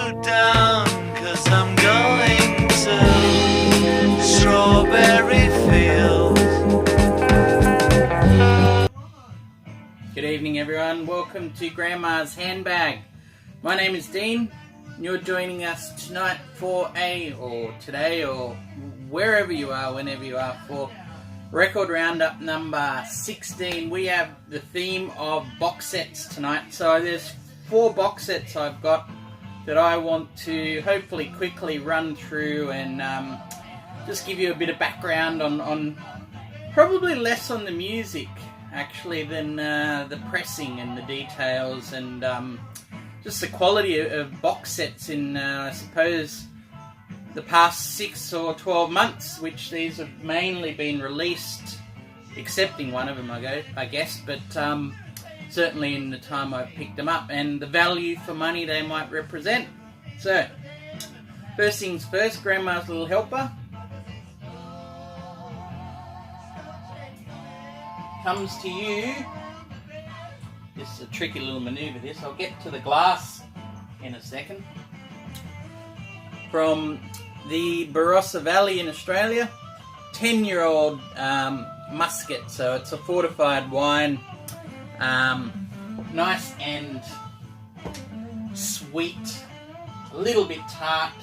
you down, 'cause I'm going to Strawberry Fields. Good evening, everyone. Welcome to Grandma's Handbag. My name is Dean. You're joining us tonight or today, or wherever you are, whenever you are, for Record Roundup number 16. We have the theme of box sets tonight. So there's 4 box sets I've got that I want to hopefully quickly run through and just give you a bit of background on probably less on the music actually than the pressing and the details and just the quality of box sets in I suppose the past 6 or 12 months, which these have mainly been released, excepting one of them I guess, but certainly in the time I've picked them up and the value for money they might represent. So first things first, Grandma's Little Helper comes to you. This is a tricky little manoeuvre, this. I'll get to the glass in a second. From the Barossa Valley in Australia, 10-year-old muscat, so it's a fortified wine, nice and sweet, a little bit tart.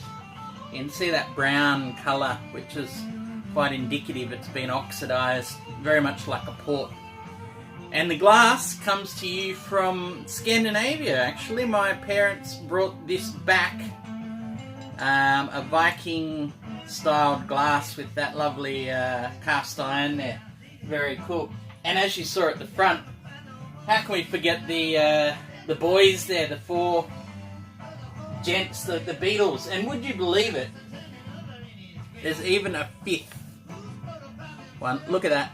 You can see that brown colour, which is quite indicative it's been oxidised, very much like a port. And the glass comes to you from Scandinavia, actually. My parents brought this back, a Viking-styled glass with that lovely cast iron there. Very cool. And as you saw at the front, how can we forget the boys there, the 4 gents, the Beatles. And would you believe it, there's even a 5th one. Look at that.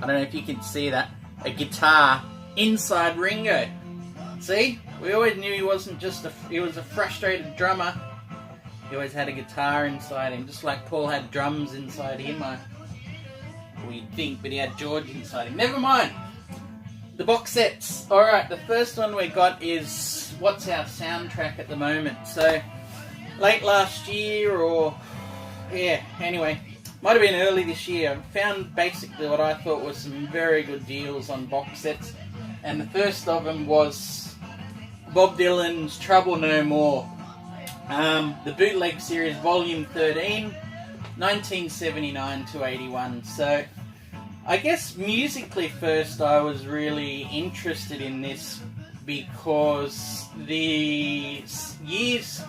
I don't know if you can see that. A guitar inside Ringo. See? We always knew he wasn't just he was a frustrated drummer. He always had a guitar inside him, just like Paul had drums inside him. We'd think, but he had George inside him. Never mind. The box sets. Alright, the first one we got is what's our soundtrack at the moment. So, late last year anyway, might have been early this year. I found basically what I thought was some very good deals on box sets. And the first of them was Bob Dylan's Trouble No More. The Bootleg Series Volume 13, 1979 to 81. So, I guess musically first I was really interested in this because the years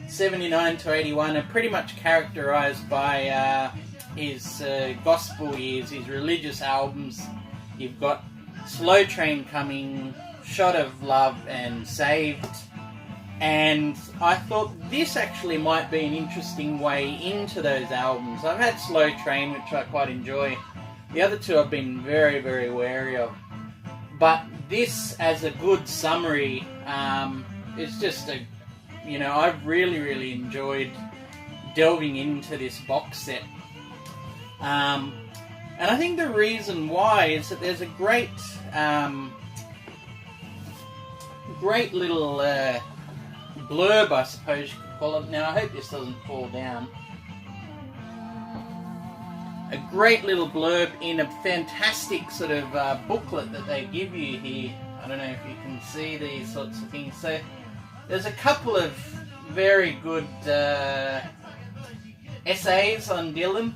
79 to 81 are pretty much characterised by his gospel years, his religious albums. You've got Slow Train Coming, Shot of Love and Saved. And I thought this actually might be an interesting way into those albums. I've had Slow Train, which I quite enjoy. The other 2 I've been very, very wary of. But this, as a good summary, is just I've really, really enjoyed delving into this box set. And I think the reason why is that there's a great little blurb, I suppose you could call it. Now, I hope this doesn't fall down. A great little blurb in a fantastic sort of booklet that they give you here. I don't know if you can see these sorts of things. So there's a couple of very good essays on Dylan,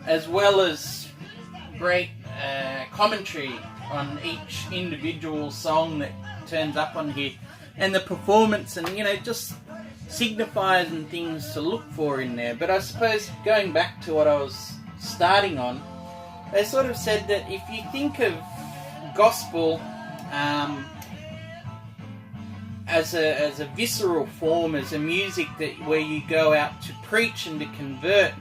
as well as great commentary on each individual song that turns up on here, and the performance, and just signifiers and things to look for in there. But I suppose going back to what I was starting on, they sort of said that if you think of gospel as a visceral form, as a music where you go out to preach and to convert,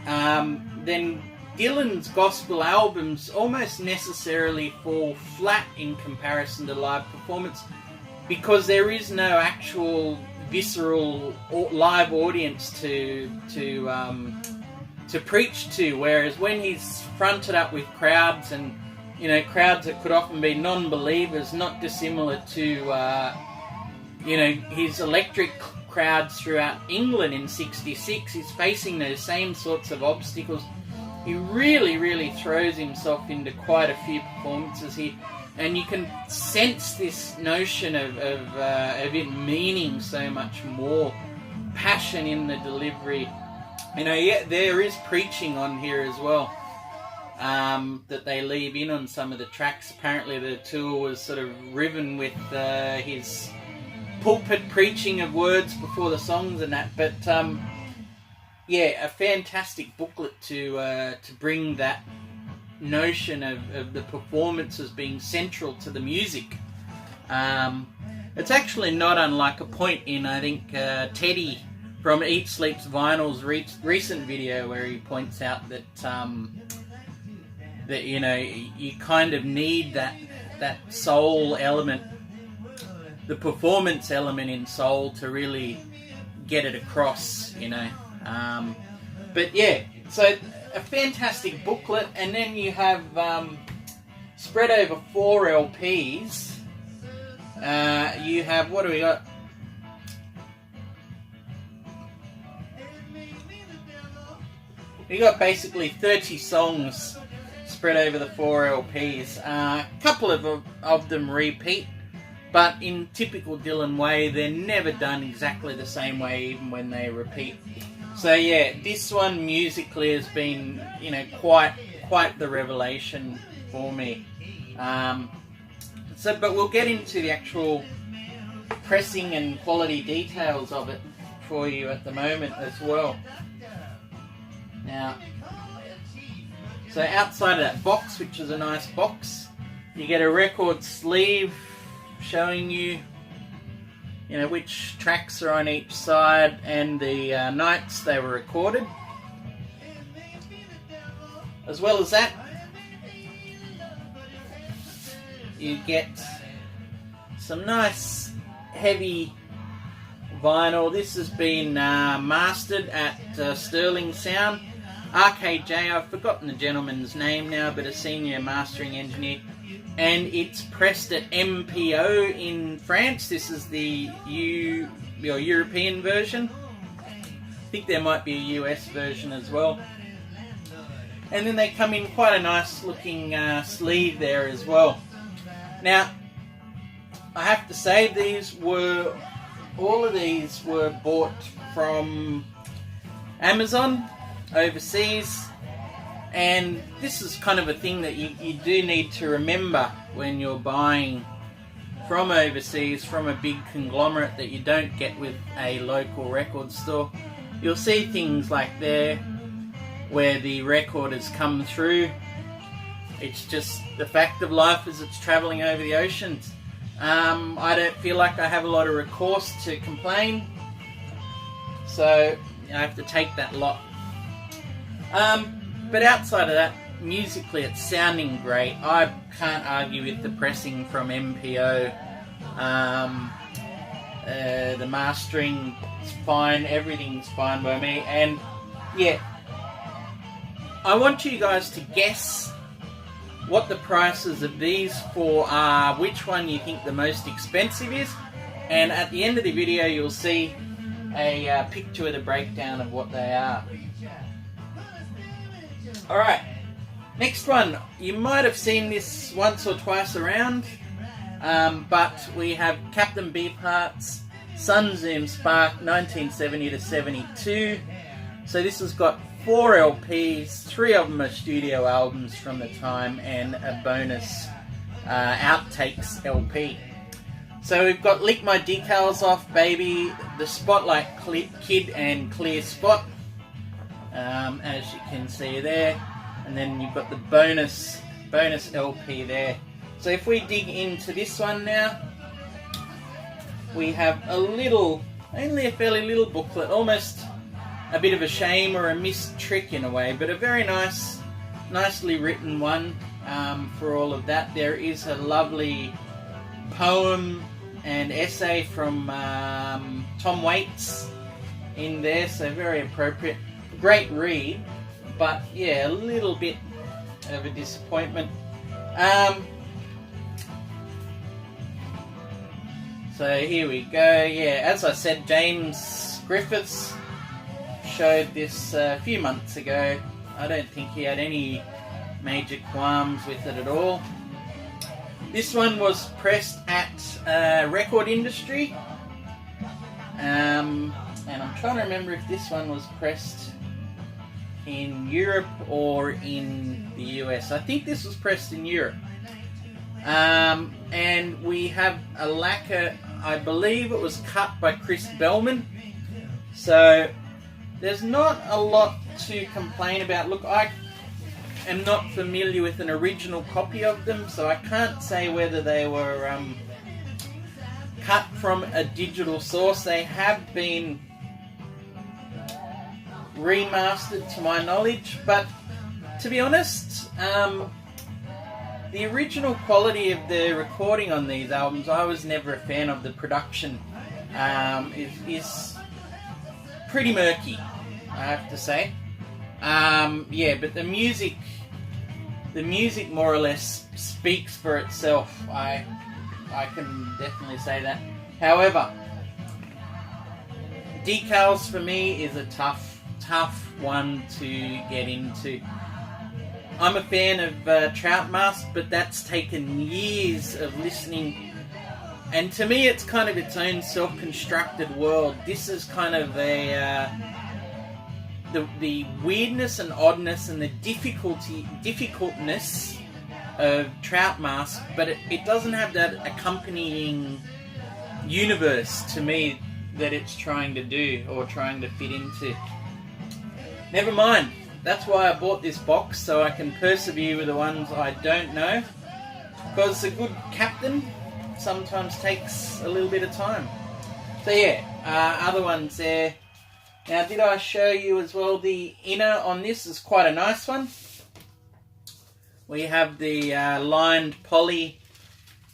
then Dylan's gospel albums almost necessarily fall flat in comparison to live performance, because there is no actual visceral live audience to preach to. Whereas when he's fronted up with crowds and you know, crowds that could often be non-believers, not dissimilar to, you know, his electric crowds throughout England in '66. He's facing those same sorts of obstacles. He really throws himself into quite a few performances here, and you can sense this notion of it meaning so much more, passion in the delivery. You know, yeah, there is preaching on here as well, that they leave in on some of the tracks. Apparently the tour was sort of riven with his pulpit preaching of words before the songs and that, but yeah, a fantastic booklet to bring that notion of the performances being central to the music. It's actually not unlike a point in, I think, Teddy from Eat Sleep's Vinyl's recent video, where he points out that that, you know, you kind of need that soul element, the performance element in soul, to really get it across, you know. But yeah, so a fantastic booklet, and then you have spread over 4 LPs. You have, what do we got? We got basically 30 songs spread over the 4 LPs. A couple of them repeat, but in typical Dylan way, they're never done exactly the same way, even when they repeat. So yeah, this one musically has been, you know, quite the revelation for me. But we'll get into the actual pressing and quality details of it for you at the moment as well. Now, so outside of that box, which is a nice box, you get a record sleeve showing you, you know, which tracks are on each side and the nights they were recorded. As well as that, you get some nice heavy vinyl. This has been mastered at Sterling Sound. RKJ, I've forgotten the gentleman's name now, but a senior mastering engineer. And it's pressed at MPO in France. This is the European version. I think there might be a US version as well. And then they come in quite a nice looking sleeve there as well. Now, I have to say, all of these were bought from Amazon overseas, and this is kind of a thing that you do need to remember when you're buying from overseas, from a big conglomerate that you don't get with a local record store. You'll see things like there where the record has come through. It's just the fact of life as it's travelling over the oceans. I don't feel like I have a lot of recourse to complain, so I have to take that lot. But outside of that, musically it's sounding great. I can't argue with the pressing from MPO. The mastering is fine, everything's fine by me, and yeah, I want you guys to guess what the prices of these four are, which one you think the most expensive is, and at the end of the video you'll see a picture of the breakdown of what they are. Alright, next one. You might have seen this once or twice around, but we have Captain Beefheart's Sun Zoom Spark 1970 to 72. So this has got 4 LPs, 3 of them are studio albums from the time, and a bonus outtakes LP. So we've got Lick My Decals Off Baby, the Spotlight Kid and Clear Spot, as you can see there, and then you've got the bonus LP there. So if we dig into this one now, we have only a fairly little booklet, almost a bit of a shame or a missed trick in a way, but a very nicely written one for all of that. There is a lovely poem and essay from Tom Waits in there, so very appropriate. Great read, but yeah, a little bit of a disappointment. So here we go. Yeah, as I said, James Griffiths showed this a few months ago. I don't think he had any major qualms with it at all. This one was pressed at Record Industry. And I'm trying to remember if this one was pressed in Europe or in the US. I think this was pressed in Europe. And we have a lacquer, I believe it was cut by Chris Bellman. So there's not a lot to complain about. Look, I am not familiar with an original copy of them, so I can't say whether they were cut from a digital source. They have been remastered to my knowledge, but to be honest, the original quality of the recording on these albums, I was never a fan of. The production is pretty murky, I have to say. Yeah, but the music more or less speaks for itself. I can definitely say that. However, decals for me is a tough one to get into. I'm a fan of Trout Mask, but that's taken years of listening, and to me it's kind of its own self-constructed world. This is kind of a the weirdness and oddness and the difficultness of Trout Mask, but it doesn't have that accompanying universe to me that it's trying to do or trying to fit into. Never mind. That's why I bought this box, so I can persevere with the ones I don't know. Because a good captain sometimes takes a little bit of time. So yeah, other ones there. Now, did I show you as well the inner on this? Is quite a nice one. We have the lined poly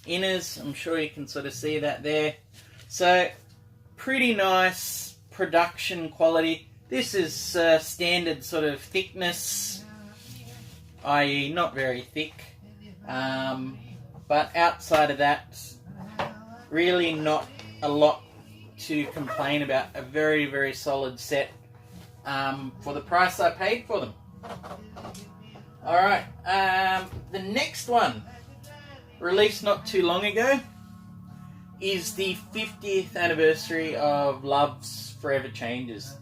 inners. I'm sure you can sort of see that there. So, pretty nice production quality. This is standard sort of thickness, i.e. not very thick. But outside of that, really not a lot to complain about. A very, very solid set for the price I paid for them. Alright, the next one, released not too long ago, is the 50th anniversary of Love's Forever Changes.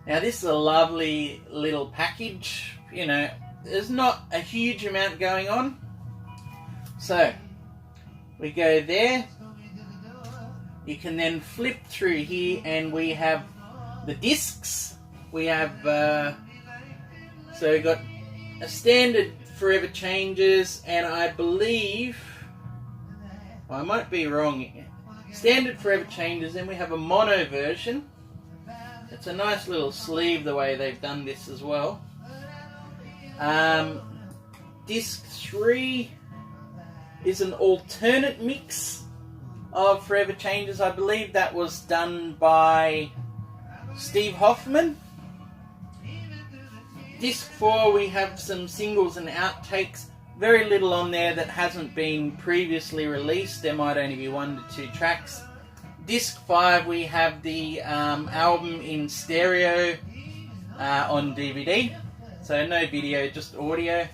Now this is a lovely little package. You know, there's not a huge amount going on. So, we go there. You can then flip through here and we have the discs. We have, so we've got a standard Forever Changes, and I believe, I might be wrong, standard Forever Changes, then we have a mono version. It's a nice little sleeve the way they've done this as well. Disc 3 is an alternate mix of Forever Changes. I believe that was done by Steve Hoffman. Disc 4, we have some singles and outtakes. Very little on there that hasn't been previously released. There might only be 1 to 2 tracks. Disc 5, we have the album in stereo on DVD. So no video, just audio.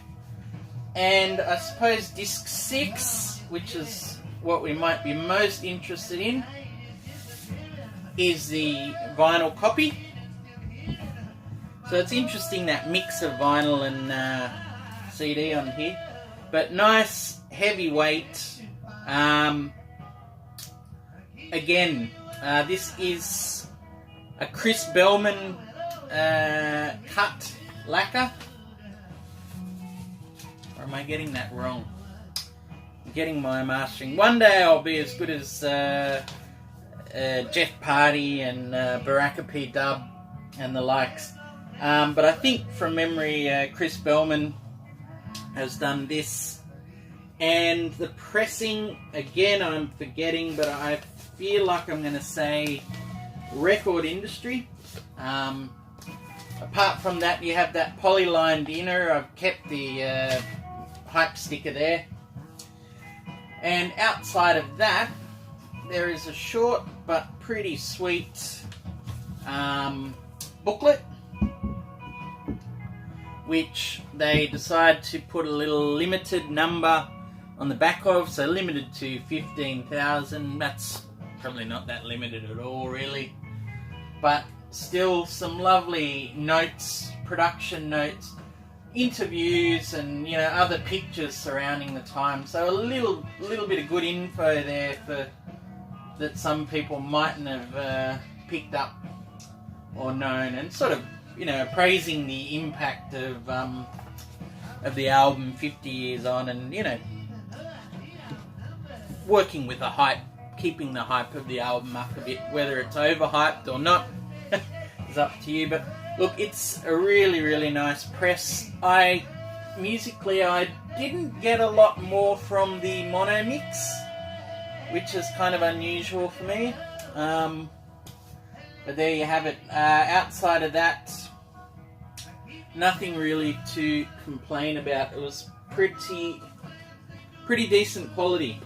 And I suppose disc 6, which is what we might be most interested in, is the vinyl copy. So it's interesting, that mix of vinyl and CD on here. But nice, heavy weight. Again, this is a Chris Bellman cut lacquer. Or am I getting that wrong? I'm getting my mastering. One day I'll be as good as Jeff Party and Baraka P. Dub and the likes. But I think from memory, Chris Bellman has done this. And the pressing, again, I'm forgetting, but I feel like I'm going to say Record Industry. Apart from that, you have that poly-lined inner. I've kept the hype sticker there. And outside of that, there is a short but pretty sweet booklet, which they decide to put a little limited number on the back of, so limited to 15,000. That's probably not that limited at all, really, but still some lovely notes, production notes, interviews, and other pictures surrounding the time. So a little bit of good info there for that some people mightn't have picked up or known, and sort of praising the impact of the album 50 years on, and working with the hype, keeping the hype of the album up a bit. Whether it's overhyped or not is up to you, but look, it's a really nice press. Musically, I didn't get a lot more from the mono mix, which is kind of unusual for me. But there you have it. Outside of that, nothing really to complain about. It was pretty decent quality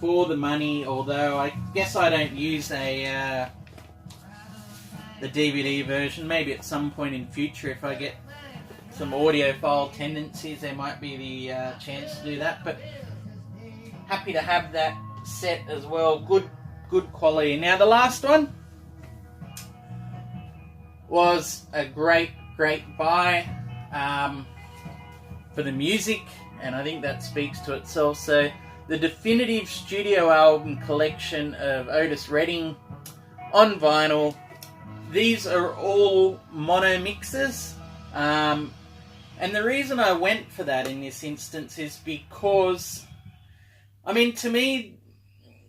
for the money. Although I guess I don't use the DVD version. Maybe at some point in future, if I get some audiophile tendencies, there might be the chance to do that. But happy to have that set as well. Good quality. Now the last one was a great buy for the music, and I think that speaks to itself. So the definitive studio album collection of Otis Redding on vinyl. These are all mono mixes, and the reason I went for that in this instance is because, I mean, to me,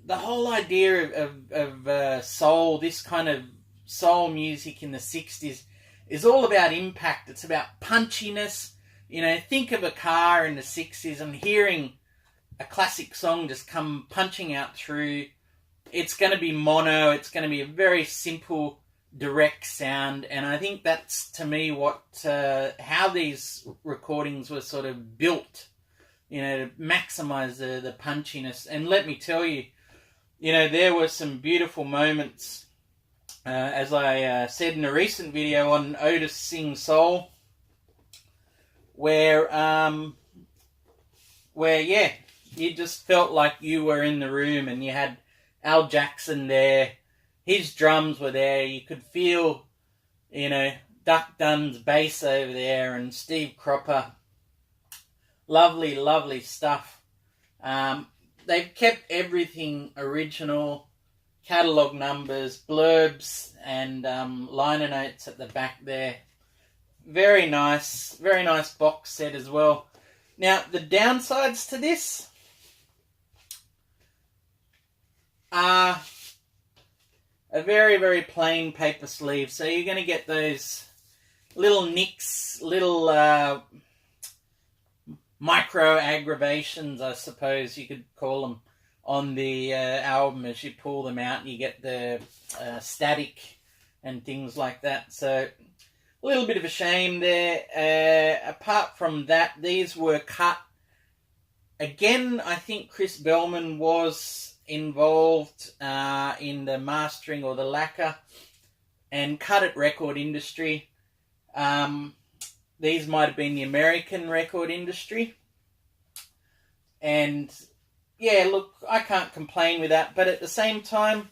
the whole idea of soul, this kind of soul music in the 60s, is all about impact. It's about punchiness. Think of a car in the 60s and hearing a classic song just come punching out through. It's going to be mono. It's going to be a very simple, direct sound, and I think that's, to me, what how these recordings were sort of built, to maximise the punchiness. And let me tell you, there were some beautiful moments, as I said in a recent video on Otis Sings Soul, where you just felt like you were in the room, and you had Al Jackson there. His drums were there. You could feel, Duck Dunn's bass over there, and Steve Cropper. Lovely stuff. They've kept everything original. Catalogue numbers, blurbs, and liner notes at the back there. Very nice box set as well. Now, the downsides to this are a very plain paper sleeve. So you're going to get those little nicks, little micro aggravations, I suppose you could call them, on the album. As you pull them out, you get the static and things like that. So a little bit of a shame there. Apart from that, these were cut. Again, I think Chris Bellman was involved in the mastering or the lacquer, and cut at Record Industry. These might have been the American Record Industry. And yeah, look, I can't complain with that, but at the same time,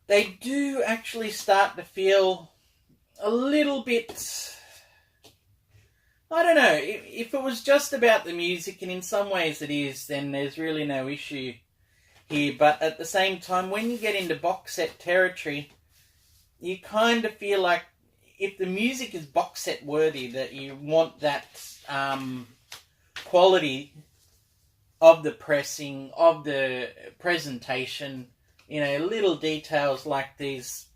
they do actually start to feel a little bit, I don't know, if it was just about the music, and in some ways it is, then there's really no issue here. But at the same time, when you get into box set territory, you kind of feel like if the music is box set worthy, that you want that quality of the pressing, of the presentation, little details like these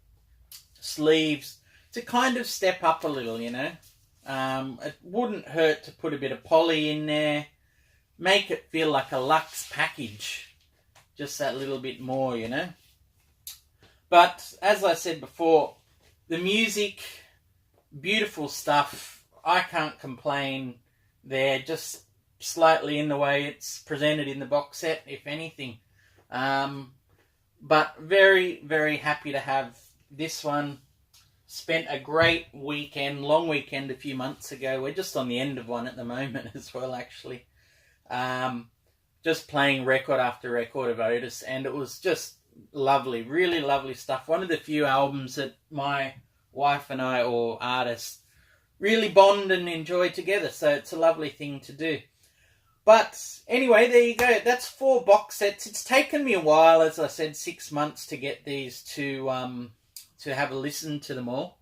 sleeves to kind of step up a little, It wouldn't hurt to put a bit of poly in there, make it feel like a luxe package. Just that little bit more, But, as I said before, the music, beautiful stuff. I can't complain there. Just slightly in the way it's presented in the box set, if anything. But very, very happy to have this one. Spent a great weekend, long weekend a few months ago. We're just on the end of one at the moment as well, actually. Just playing record after record of Otis, and it was just lovely, really lovely stuff. One of the few albums that my wife and I, or artists, really bond and enjoy together, so it's a lovely thing to do. But anyway, there you go. That's 4 box sets. It's taken me a while, as I said, 6 months to get these to have a listen to them all,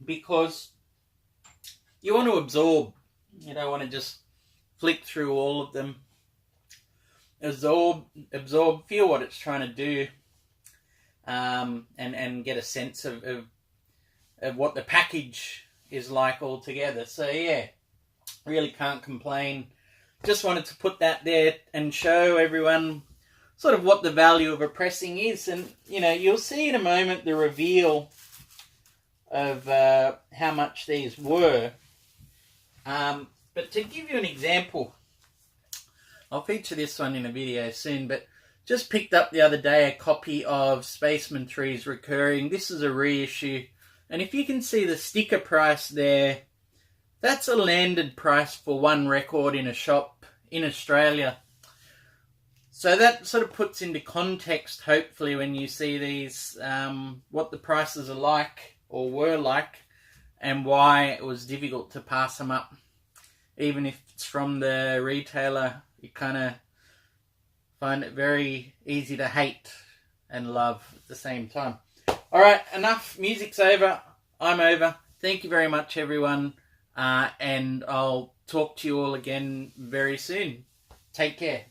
because you want to absorb. You don't want to just flick through all of them. Absorb, feel what it's trying to do, and get a sense of what the package is like altogether. So yeah, really can't complain. Just wanted to put that there and show everyone sort of what the value of a pressing is. And, you know, you'll see in a moment the reveal of how much these were. But to give you an example, I'll feature this one in a video soon, but just picked up the other day a copy of Spaceman 3's Recurring. This is a reissue. And if you can see the sticker price there, that's a landed price for one record in a shop in Australia. So that sort of puts into context, hopefully, when you see these, what the prices are like, or were like, and why it was difficult to pass them up. Even if it's from the retailer, you kind of find it very easy to hate and love at the same time. Alright, enough. Music's over. I'm over. Thank you very much, everyone. And I'll talk to you all again very soon. Take care.